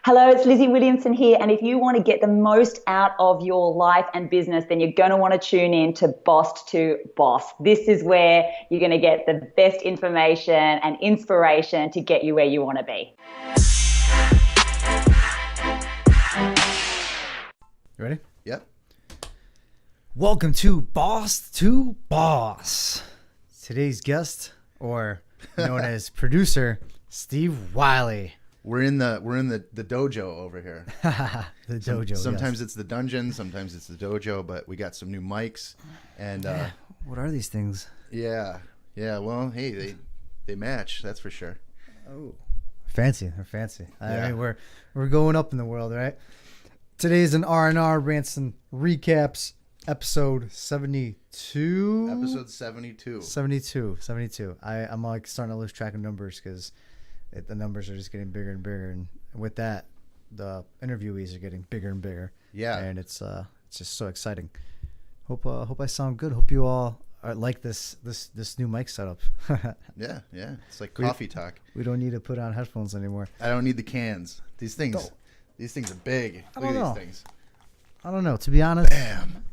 Hello, it's Lizzie Williamson here. And if you want to get the most out of your life and business, then you're going to want to tune in to Boss to Boss. This is where you're going to get the best information and inspiration to get you where you want to be. You ready? Yep. Welcome to Boss. Today's guest, or known as producer, Steve Wiley. We're in the dojo over here. The dojo. Sometimes it's the dungeon, sometimes it's the dojo, but we got some new mics, and what are these things? yeah. Well, hey, they match. That's for sure. Oh, fancy. They're fancy. Yeah. I mean, we're going up in the world, right? Today's an R&R Rants and Recaps episode 72. Episode 72. 72. I'm like starting to lose track of numbers because the numbers are just getting bigger and bigger, and with that, the interviewees are getting bigger and bigger. Yeah, and it's just so exciting. Hope I sound good. Hope you all like this new mic setup. yeah. It's like coffee talk. We don't need to put on headphones anymore. I don't need the cans. These things are big. Look at these things. I don't know. To be honest, Bam.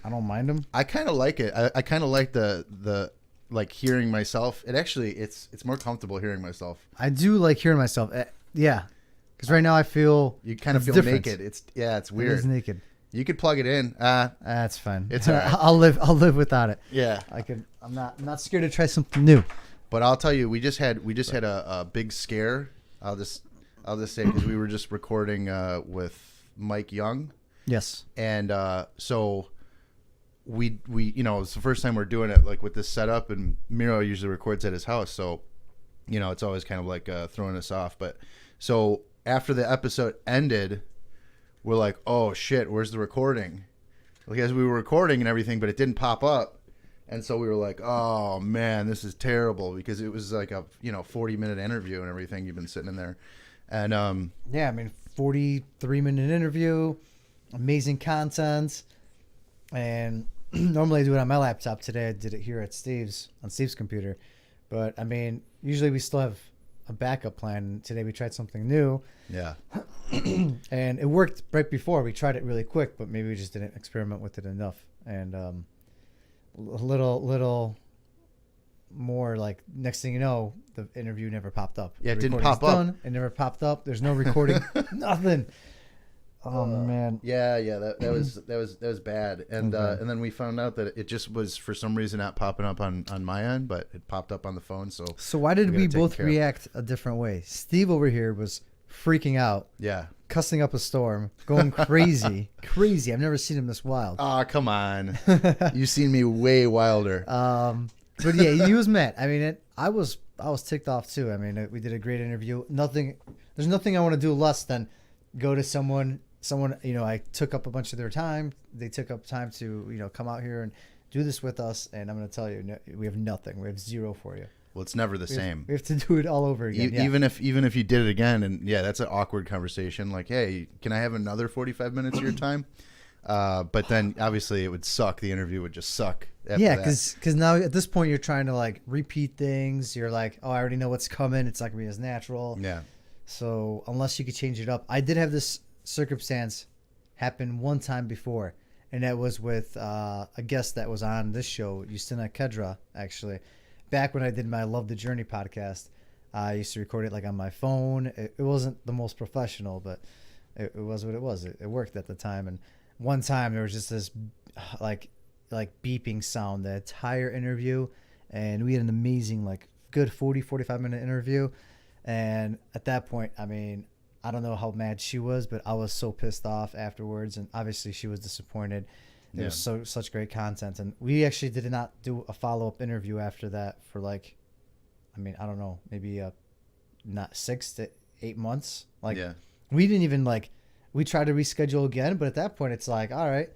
I don't mind them. I kind of like it. I kind of like the like hearing myself. It's more comfortable hearing myself. I do like hearing myself. Yeah, because right now I feel You kind of feel different. naked. It's weird. It is naked. You could plug it in. That's fine. It's all right. I'll live without it. Yeah. I'm not scared to try something new. But I'll tell you, we just had a big scare. I'll just say, because we were just recording with Mike Young, Yes. and so we it's the first time we're doing it like with this setup, and Miro usually records at his house, so it's always kind of like throwing us off. But so after the episode ended, we're like, oh shit, where's the recording? Because we were recording and everything, but it didn't pop up. And so we were like, oh man, this is terrible, because it was like a 40-minute interview and everything. You've been sitting in there. And Yeah, I mean, 43-minute interview, amazing content, and normally I do it on my laptop. Today I did it here at Steve's, on Steve's computer. But I mean, usually we still have a backup plan. Today we tried something new. yeah. And it worked right before. We tried it really quick, but maybe we just didn't experiment with it enough. And a little more, like, next thing you know, the interview never popped up. Yeah, it The didn't recording's pop up. done. It never popped up. There's no recording. Nothing. Oh man. Yeah, that was bad. And Okay. and then we found out that it just was for some reason not popping up on my end, but it popped up on the phone. So So why did we we gotta take both care of- react a different way? Steve over here was freaking out, yeah. cussing up a storm, going crazy. Crazy. I've never seen him this wild. Oh, come on. You've seen me way wilder. But yeah, he was mad. I mean, I was ticked off too. I mean, we did a great interview. There's nothing I want to do less than go to someone, I took up a bunch of their time. They took up time to, come out here and do this with us. And I'm going to tell you, we have nothing. We have zero for you. Well, it's never the same. We have to do it all over again. Yeah. Even if you did it again, and yeah, that's an awkward conversation. Like, hey, can I have another 45 minutes of your time? But then obviously it would suck. The interview would just suck. After Yeah, that. because now at this point you're trying to like repeat things. You're like, oh, I already know what's coming. It's not gonna be as natural. Yeah. So unless you could change it up, I did have this circumstance happen one time before, and that was with a guest that was on this show, Justina Kedra, actually. Back when I did my Love the Journey podcast, I used to record it like on my phone. It wasn't the most professional, but it was what it was. It worked at the time. And one time there was just this like beeping sound the entire interview, and we had an amazing, like, good 45 minute interview. And at that point, I mean, I don't know how mad she was, but I was so pissed off afterwards, and obviously she was disappointed. It was such great content, and we actually did not do a follow-up interview after that for, like, I mean, I don't know, maybe not 6 to 8 months. Like, Yeah. we didn't even, like, we tried to reschedule again, but at that point it's like, all right,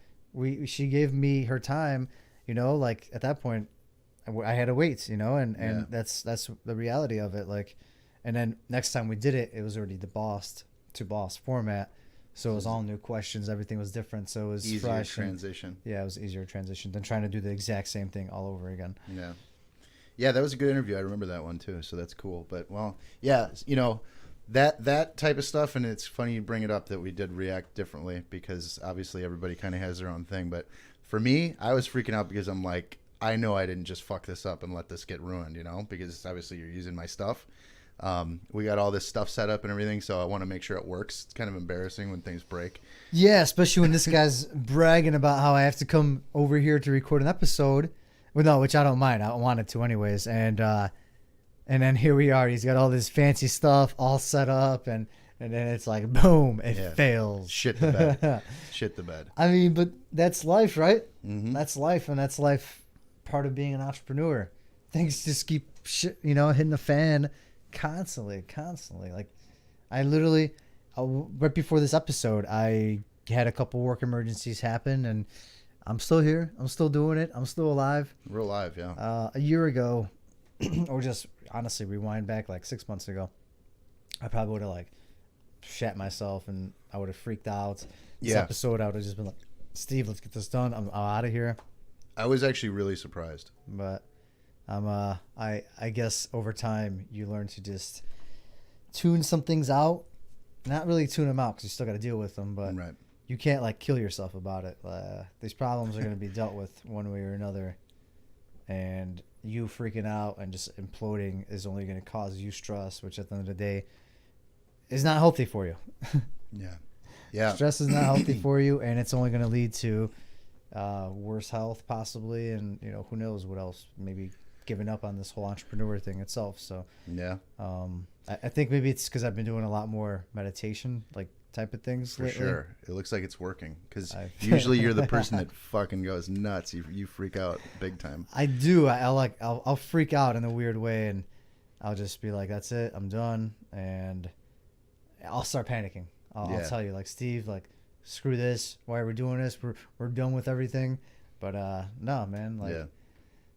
she gave me her time, like, at that point I had to wait, and Yeah. that's the reality of it. Like, and then next time we did it, it was already the boss to boss format. So it was all new questions. Everything was different. So it was Easier fresh. transition. Yeah, it was easier transition than trying to do the exact same thing all over again. Yeah, that was a good interview. I remember that one too. So that's cool. But well, yeah, that type of stuff. And it's funny you bring it up that we did react differently because obviously everybody kind of has their own thing. But for me, I was freaking out because I'm like, I know I didn't just fuck this up and let this get ruined, you know, because obviously you're using my stuff. We got all this stuff set up and everything, so I want to make sure it works. It's kind of embarrassing when things break. Yeah, especially when this guy's bragging about how I have to come over here to record an episode. Well, no, which I don't mind. I wanted to anyways. And then here we are. He's got all this fancy stuff all set up, and then it's like, boom, it fails. Shit the bed. Shit the bed. I mean, but that's life, right? Mm-hmm. That's life, and that's life. Part of being an entrepreneur. Things just keep hitting the fan constantly. Like, I literally right before this episode, I had a couple work emergencies happen, and I'm still here. I'm still doing it. I'm still alive. We're alive, yeah. A year ago, or just honestly rewind back like 6 months ago, I probably would have like shat myself, and I would have freaked out. This episode, I would have just been like, Steve, let's get this done. I'm out of here. I was actually really surprised. But I guess over time you learn to just tune some things out. Not really tune them out because you still got to deal with them, but right. You can't like kill yourself about it. These problems are going to be dealt with one way or another, and you freaking out and just imploding is only going to cause you stress, which at the end of the day is not healthy for you. Yeah. Stress is not healthy for you, and it's only going to lead to worse health possibly, and who knows what else, maybe giving up on this whole entrepreneur thing itself. So I think maybe it's because I've been doing a lot more meditation like type of things for lately. Sure, it looks like it's working because usually you're the person that fucking goes nuts. You freak out big time. I do. I'll freak out in a weird way, and I'll just be like, that's it, I'm done, and I'll start panicking. I'll tell you, like, Steve, like, screw this. Why are we doing this? We're done with everything. But no, man. Like,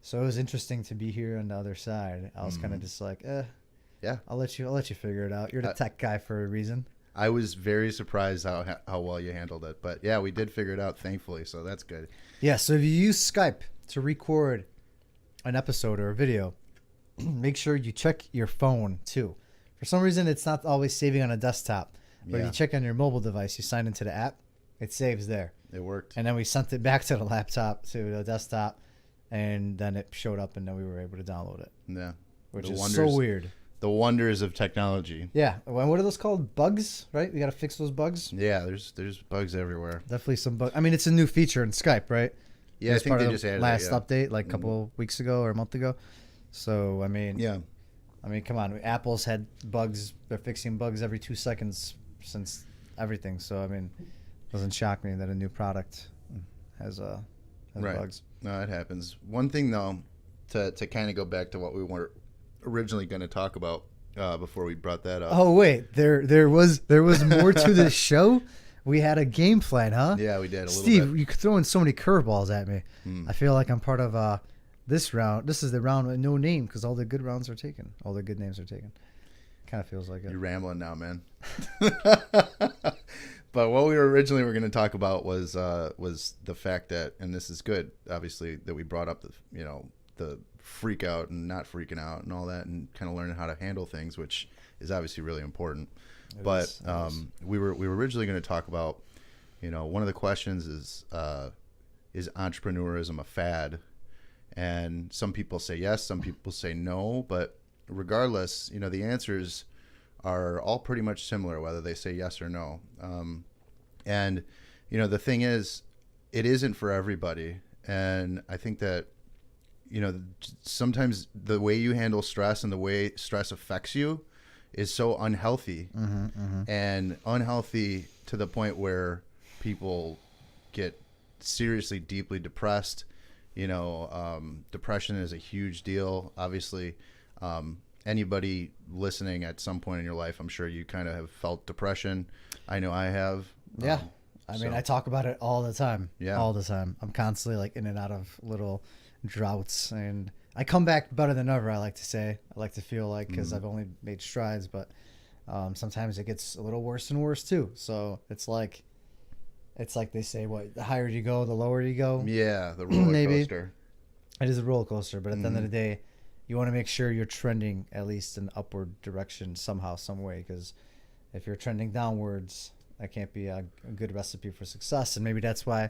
so it was interesting to be here on the other side. I was kind of just like, I'll let you figure it out. You're the tech guy for a reason. I was very surprised how well you handled it. But yeah, we did figure it out, thankfully. So that's good. Yeah. So if you use Skype to record an episode or a video, make sure you check your phone too. For some reason, it's not always saving on a desktop. But if you check on your mobile device, you sign into the app, it saves there. It worked. And then we sent it back to the laptop, to the desktop, and then it showed up, and then we were able to download it. Yeah. Which is so weird. The wonders of technology. Yeah. What are those called? Bugs, right? We got to fix those bugs? Yeah, there's bugs everywhere. Definitely some bugs. I mean, it's a new feature in Skype, right? Yeah, I think they just added last update, like a couple weeks ago or a month ago. So, I mean, come on. Apple's had bugs. They're fixing bugs every 2 seconds since everything. So, I mean, it doesn't shock me that a new product has bugs. No, it happens. One thing, though, to kind of go back to what we were originally going to talk about before we brought that up. Oh, wait. There was more to this show? We had a game plan, huh? Yeah, we did a little bit. Steve, you're throwing so many curveballs at me. I feel like I'm part of this round. This is the round with no name because all the good rounds are taken. All the good names are taken. Kind of feels like it. You're rambling now, man. But what we originally were going to talk about was the fact that, and this is good, obviously, that we brought up the freak out and not freaking out and all that, and kind of learning how to handle things, which is obviously really important. But we were originally going to talk about, one of the questions is entrepreneurism a fad? And some people say yes, some people say no, but regardless, the answers are all pretty much similar, whether they say yes or no. And the thing is, it isn't for everybody. And I think that, sometimes the way you handle stress and the way stress affects you is so unhealthy, and unhealthy to the point where people get seriously, deeply depressed. Depression is a huge deal. Obviously, anybody listening at some point in your life, I'm sure you kind of have felt depression. I know I have. Yeah. I mean, I talk about it all the time. Yeah. All the time. I'm constantly like in and out of little droughts, and I come back better than ever, I like to say. I like to feel like, because I've only made strides, but sometimes it gets a little worse and worse too. So it's like they say, the higher you go, the lower you go. Yeah, the roller coaster. It is a roller coaster, but at the end of the day, you want to make sure you're trending at least in upward direction somehow, some way, because if you're trending downwards, that can't be a good recipe for success. And maybe that's why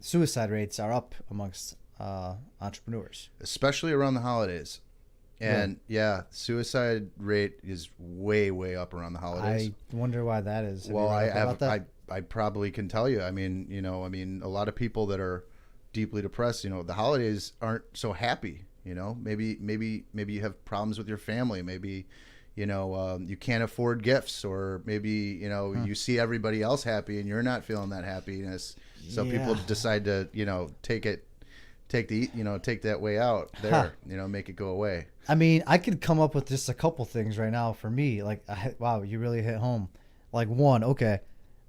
suicide rates are up amongst entrepreneurs, especially around the holidays. And yeah, suicide rate is way up around the holidays. I wonder why that is. Well, I probably can tell you. I mean, a lot of people that are deeply depressed, the holidays aren't so happy. Maybe you have problems with your family. Maybe, you can't afford gifts, or maybe, you see everybody else happy and you're not feeling that happiness. So people decide to, take that way out there, make it go away. I mean, I could come up with just a couple things right now for me. Like, wow, you really hit home. Like, one, okay,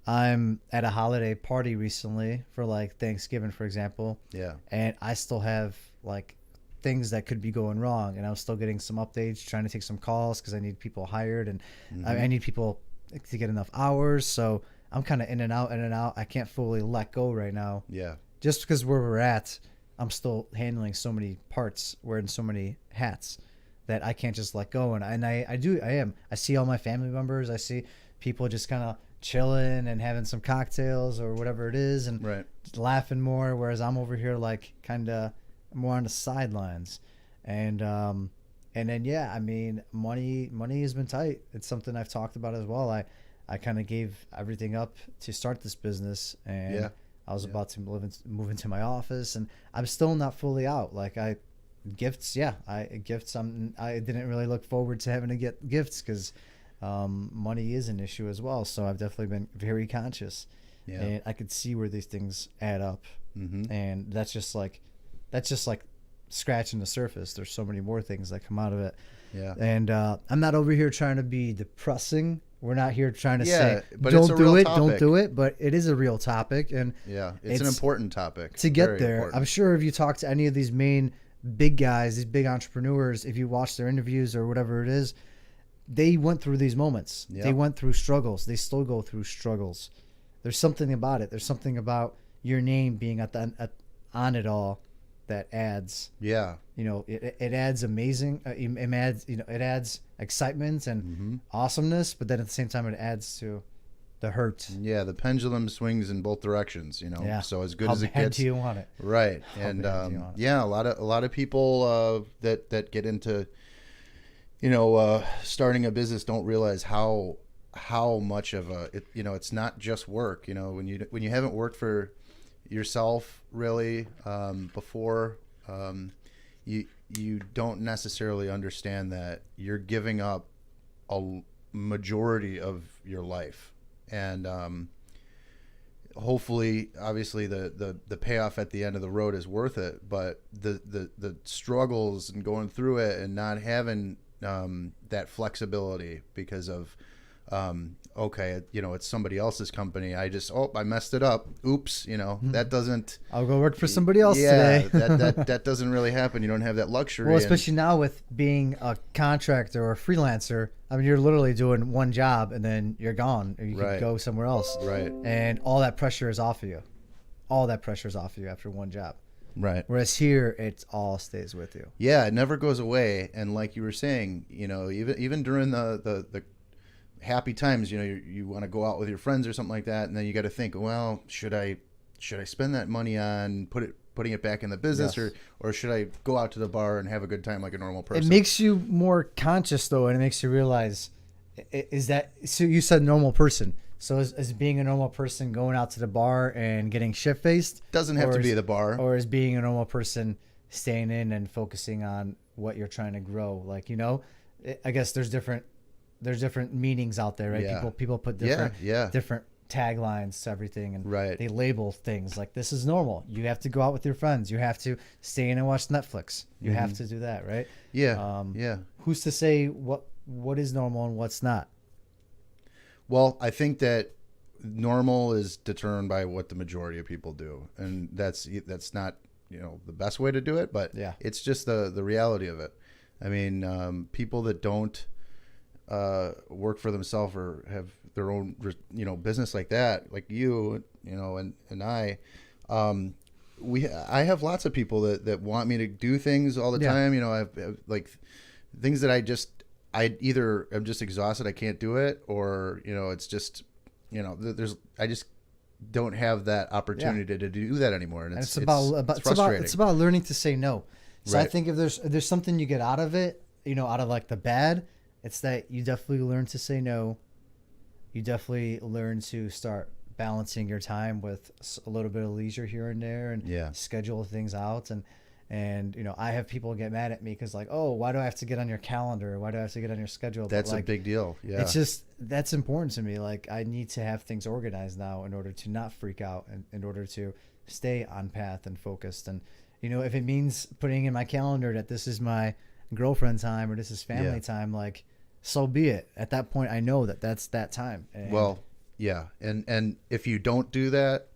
I'm at a holiday party recently for like Thanksgiving, for example. Yeah. And I still have like things that could be going wrong, and I'm still getting some updates, trying to take some calls because I need people hired, and I need people to get enough hours. So I'm kind of in and out. I can't fully let go right now. Yeah. Just because where we're at, I'm still handling so many parts, wearing so many hats that I can't just let go. And I am. I see all my family members. I see people just kind of chilling and having some cocktails or whatever it is, and laughing more. Whereas I'm over here like kind of more on the sidelines. And then, yeah, I mean, money has been tight. It's something I've talked about as well. I kind of gave everything up to start this business, and I was about to move into my office, and I'm still not fully out. Like gifts. I didn't really look forward to having to get gifts because money is an issue as well. So I've definitely been very conscious, and I could see where these things add up. And that's just like scratching the surface. There's so many more things that come out of it. Yeah. And I'm not over here trying to be depressing. We're not here trying to say, don't do it. But it is a real topic. And it's an important topic to get there. Important. I'm sure if you talk to any of these main big guys, these big entrepreneurs, if you watch their interviews or whatever it is, they went through these moments. They went through struggles. They still go through struggles. There's something about it. There's something about your name being on it all that adds. Yeah. It adds amazing. It adds excitement and awesomeness, but then at the same time, it adds to the hurt. Yeah, the pendulum swings in both directions. Yeah. So as good as it gets. How bad do you want it? Right. And a lot of people that get into starting a business don't realize how much of it's not just work. When you haven't worked for yourself really before, you don't necessarily understand that you're giving up a majority of your life, and hopefully, obviously, the payoff at the end of the road is worth it. But the struggles and going through it and not having that flexibility because of it's somebody else's company. I messed it up. Oops, that doesn't. I'll go work for somebody else today. that doesn't really happen. You don't have that luxury. Well, especially now with being a contractor or a freelancer. I mean, you're literally doing one job and then you're gone, or you can go somewhere else. Right. And all that pressure is off of you. All that pressure is off of you after one job. Right. Whereas here, it all stays with you. Yeah, it never goes away. And like you were saying, even during the happy times, you want to go out with your friends or something like that, and then you got to think, well, should I spend that money on putting it back in the business, or should I go out to the bar and have a good time like a normal person? It makes you more conscious though, and it makes you realize, is that, so you said normal person, so is being a normal person going out to the bar and getting shit-faced? Doesn't have to be the bar. Or is being a normal person staying in and focusing on what you're trying to grow? Like, I guess there's different meanings out there, right? Yeah. People put different taglines to everything, and they label things like, this is normal. You have to go out with your friends. You have to stay in and watch Netflix. You have to do that, right? Yeah. Who's to say what is normal and what's not? Well, I think that normal is determined by what the majority of people do, and that's not the best way to do it, but it's just the reality of it. I mean, people that don't work for themselves or have their own business like that, like you and I, I have lots of people that want me to do things all the time. You know, I have like things that I either I'm just exhausted, I can't do it, or, you know, it's just, you know, I just don't have that opportunity to do that anymore. And it's frustrating. It's about learning to say no. So Right. I think if there's something you get out of it, you know, out of like the bad, it's that you definitely learn to say no. You definitely learn to start balancing your time with a little bit of leisure here and there, and schedule things out. And you know, I have people get mad at me because like, oh, why do I have to get on your calendar? Why do I have to get on your schedule? That's like, a big deal. Yeah. It's just, that's important to me. Like, I need to have things organized now in order to not freak out, and in order to stay on path and focused. And, you know, if it means putting in my calendar that this is my girlfriend time or this is family time, like, so be it. At that point, I know that that's that time. And well, yeah. And if you don't do that,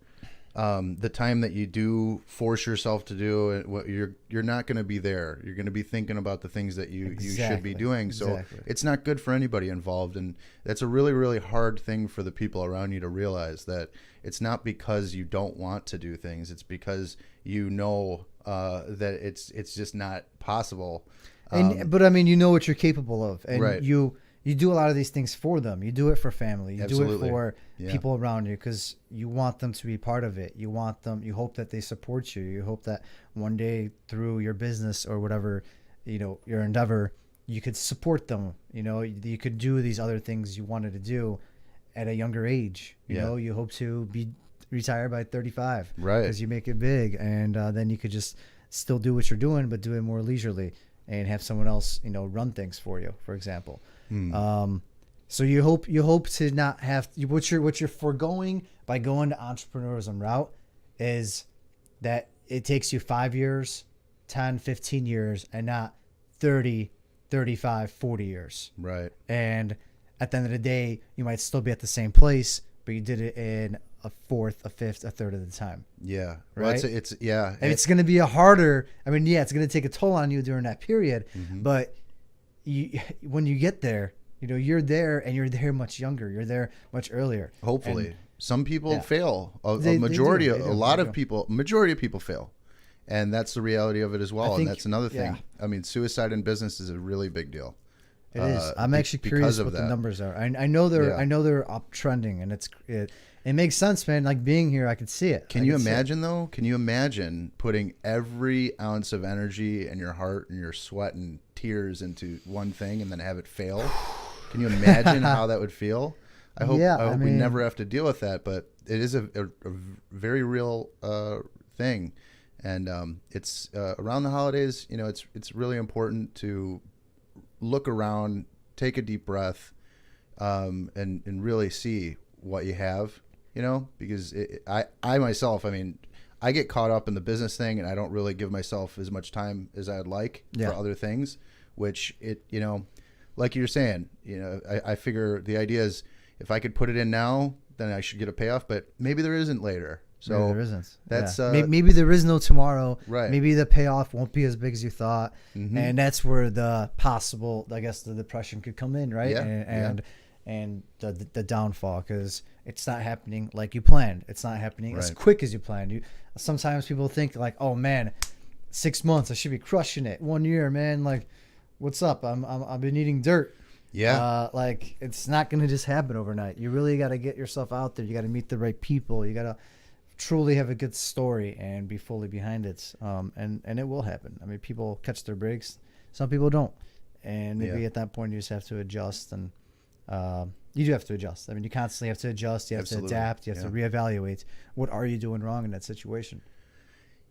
the time that you do force yourself to do it, you're not going to be there. You're going to be thinking about the things that you should be doing. So it's not good for anybody involved. And that's a really, really hard thing for the people around you to realize, that it's not because you don't want to do things. It's because you know that it's just not possible. But I mean, you know what you're capable of, and right. you do a lot of these things for them. You do it for family. You Absolutely. do it for people around you, because you want them to be part of it. You hope that they support you. You hope that one day through your business or whatever, you know, your endeavor, you could support them. You know, you could do these other things you wanted to do at a younger age. You know, you hope to be retired by 35, right? Because you make it big, and then you could just still do what you're doing, but do it more leisurely, and have someone else, you know, run things for you, for example. So you hope to not have, what you're foregoing by going to entrepreneurism route is that it takes you 5 years, 10, 15 years, and not 30, 35, 40 years. Right. And at the end of the day, you might still be at the same place, but you did it in a fourth, a fifth, a third of the time. Yeah. Right. Well, and it's going to be it's going to take a toll on you during that period, but when you get there, you know, you're there, and you're there much younger. You're there much earlier. Hopefully. Some people fail. Majority of people fail. And that's the reality of it as well. And that's another thing. Yeah. I mean, suicide in business is a really big deal. It is. I'm actually curious what the numbers are. I know they're uptrending, and it makes sense, man. Like, being here, I could see it. Can you imagine though? Can you imagine putting every ounce of energy and your heart and your sweat and tears into one thing and then have it fail? Can you imagine how that would feel? I hope we never have to deal with that, but it is a very real thing. And it's around the holidays, you know, it's really important to look around, take a deep breath, and really see what you have, you know, because I myself, I mean, I get caught up in the business thing, and I don't really give myself as much time as I'd like for other things, which you know, like you're saying, you know, I figure the idea is, if I could put it in now, then I should get a payoff, but maybe there isn't later. So maybe there isn't. That's maybe there is no tomorrow. Right. Maybe the payoff won't be as big as you thought, and that's where the possible, I guess, the depression could come in, right? Yeah. And the downfall, because it's not happening like you planned. It's not happening as quick as you planned. Sometimes people think like, oh man, 6 months, I should be crushing it. 1 year, man, like, what's up? I've been eating dirt. Yeah. Like, it's not going to just happen overnight. You really got to get yourself out there. You got to meet the right people. You got to truly have a good story and be fully behind it. And it will happen. I mean, people catch their breaks. Some people don't. And maybe at that point you just have to adjust, and you do have to adjust. I mean, you constantly have to adjust. You have to adapt. You have to reevaluate. What are you doing wrong in that situation?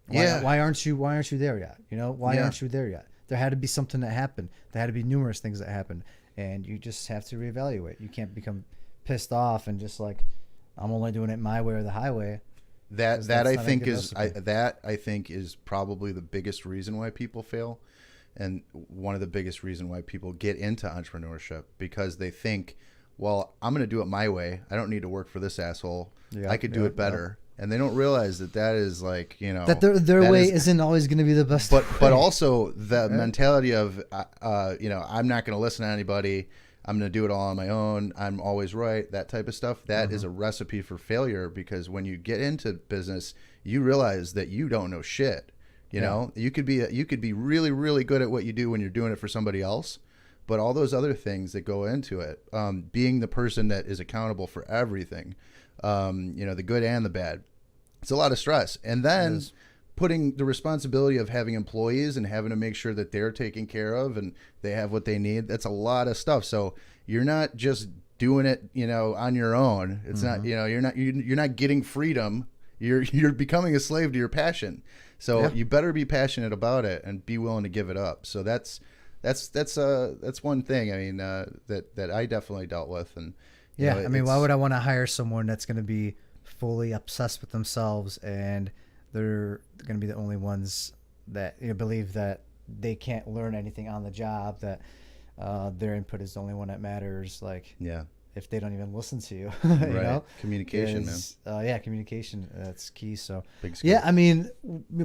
Why aren't you there yet? You know, why aren't you there yet? There had to be something that happened. There had to be numerous things that happened, and you just have to reevaluate. You can't become pissed off and just like, I'm only doing it my way or the highway. That I think is probably the biggest reason why people fail, and one of the biggest reason why people get into entrepreneurship, because they think, well, I'm going to do it my way. I don't need to work for this asshole. I could do it better. And they don't realize that is like, you know, that their way isn't always going to be the best. But also the mentality of, you know, I'm not going to listen to anybody. I'm going to do it all on my own. I'm always right. That type of stuff. That is a recipe for failure, because when you get into business, you realize that you don't know shit. You know, you could be really, really good at what you do when you're doing it for somebody else, but all those other things that go into it, being the person that is accountable for everything, the good and the bad, it's a lot of stress. And then putting the responsibility of having employees and having to make sure that they're taken care of and they have what they need. That's a lot of stuff. So you're not just doing it, on your own. It's not, you're not getting freedom. You're becoming a slave to your passion. So you better be passionate about it and be willing to give it up. So that's one thing. I mean, that I definitely dealt with. And why would I want to hire someone that's going to be fully obsessed with themselves and they're going to be the only ones that believe that they can't learn anything on the job, that their input is the only one that matters. If they don't even listen to you, communication, man. Communication, that's key. So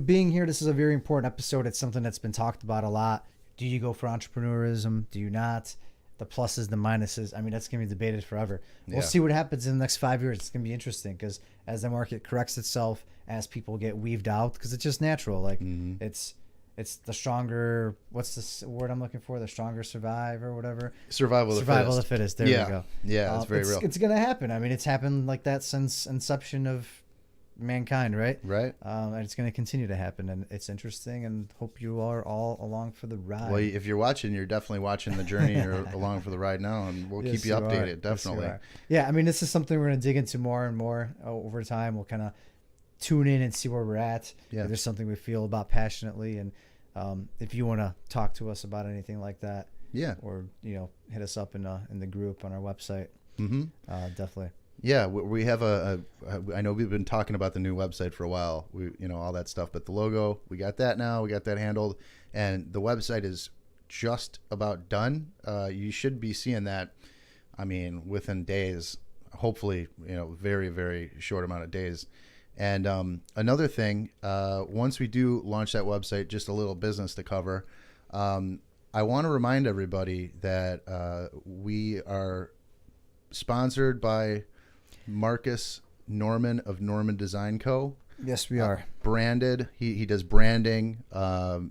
being here, this is a very important episode. It's something that's been talked about a lot. Do you go for entrepreneurism? Do you not? The pluses, the minuses. I mean, that's going to be debated forever. We'll see what happens in the next 5 years. It's going to be interesting because as the market corrects itself, as people get weaved out, because it's just natural. It's the stronger. What's the word I'm looking for? The stronger survive or whatever. Survival of the fittest. There we go. Yeah, it's very real. It's going to happen. I mean, it's happened like that since inception of mankind, right? Right. And it's going to continue to happen, and it's interesting, and hope you are all along for the ride. Well, if you're watching, you're definitely watching the journey. You're along for the ride now, and we'll keep you updated. Definitely. Yes, I mean, this is something we're going to dig into more and more over time. We'll kind of tune in and see where we're at. If there's something we feel about passionately, and if you want to talk to us about anything like that, or hit us up in the group on our website. Definitely. Yeah, we have I know we've been talking about the new website for a while, all that stuff, but the logo, we got that now, we got that handled, and the website is just about done. You should be seeing that, I mean, within days, hopefully, very, very short amount of days. And another thing, once we do launch that website, just a little business to cover, I want to remind everybody that we are sponsored by Marcus Norman of Norman Design Co. Yes, we are. Branded. He does branding. He'll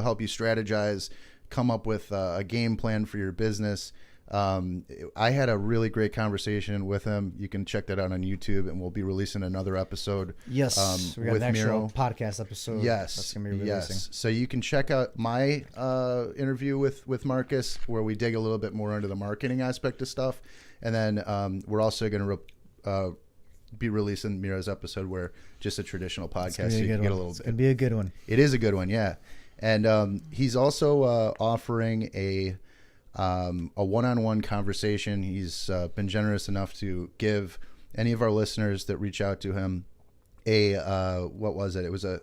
help you strategize, come up with a game plan for your business. I had a really great conversation with him. You can check that out on YouTube, and we'll be releasing another episode. Yes, we got an actual podcast episode. Yes, that's going to be releasing. Yes. So you can check out my interview with Marcus, where we dig a little bit more into the marketing aspect of stuff, and then we're also going to be releasing Miro's episode, where just a traditional podcast. So you can get a little. It's going to be a good one. It is a good one, yeah. And he's also offering a one-on-one conversation. He's been generous enough to give any of our listeners that reach out to him a what was it? It was a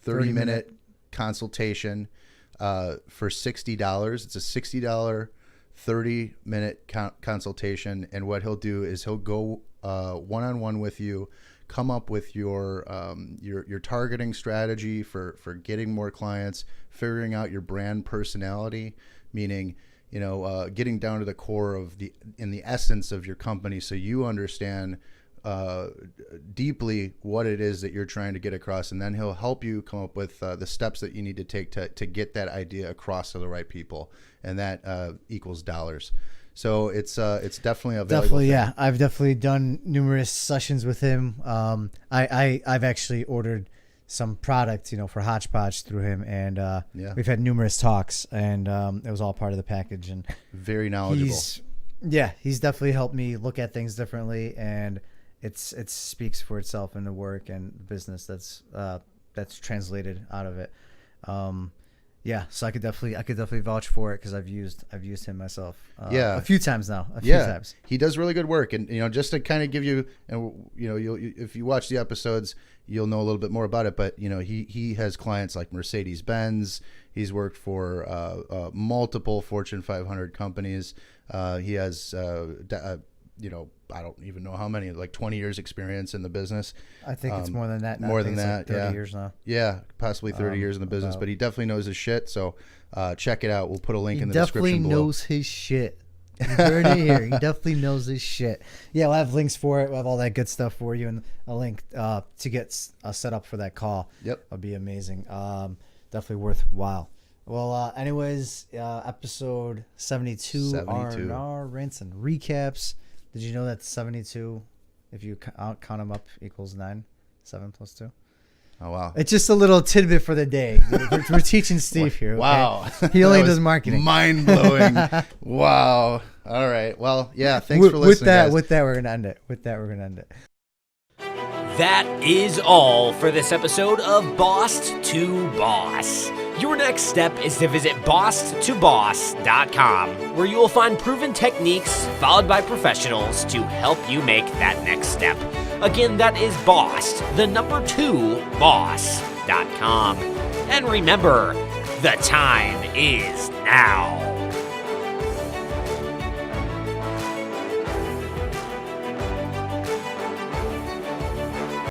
30-minute consultation for $60. It's a $60 30-minute consultation, and what he'll do is he'll go one-on-one with you, come up with your targeting strategy for getting more clients, figuring out your brand personality, meaning getting down to the core of the essence of your company, so you understand deeply what it is that you're trying to get across, and then he'll help you come up with the steps that you need to take to get that idea across to the right people, and that equals dollars. So it's definitely a valuable thing. Yeah. I've definitely done numerous sessions with him. I've actually ordered some product, for Hodgepodge through him, and we've had numerous talks, and it was all part of the package. And very knowledgeable. He's definitely helped me look at things differently, and it speaks for itself in the work and the business that's translated out of it. So I could definitely vouch for it, because I've used him myself. A few times now. A few times. He does really good work, and just to kind of give you, and if you watch the episodes, you'll know a little bit more about it. But he has clients like Mercedes-Benz. He's worked for multiple Fortune 500 companies. He has I don't even know how many, like 20 years experience in the business. I think it's more than that now. More than that, like 30 years now. Yeah, possibly 30 years in the business, but he definitely knows his shit. So check it out. We'll put a link in the description below. He definitely knows his shit. You heard it here. He definitely knows his shit. Yeah, we'll have links for it. We'll have all that good stuff for you, and a link to get set up for that call. Yep. That'll be amazing. Definitely worthwhile. Well, anyways, episode 72. R&R, rants and recaps. Did you know that 72, if you count them up, equals 9? 7 plus 2? Oh, wow. It's just a little tidbit for the day. We're teaching Steve here. Okay? Wow. He only does marketing. Mind-blowing. Wow. All right. Well, yeah, thanks for listening, guys. With that, we're going to end it. That is all for this episode of Boss to Boss. Your next step is to visit bosstoboss.com, where you will find proven techniques followed by professionals to help you make that next step. Again, that is boss2boss.com. And remember, the time is now.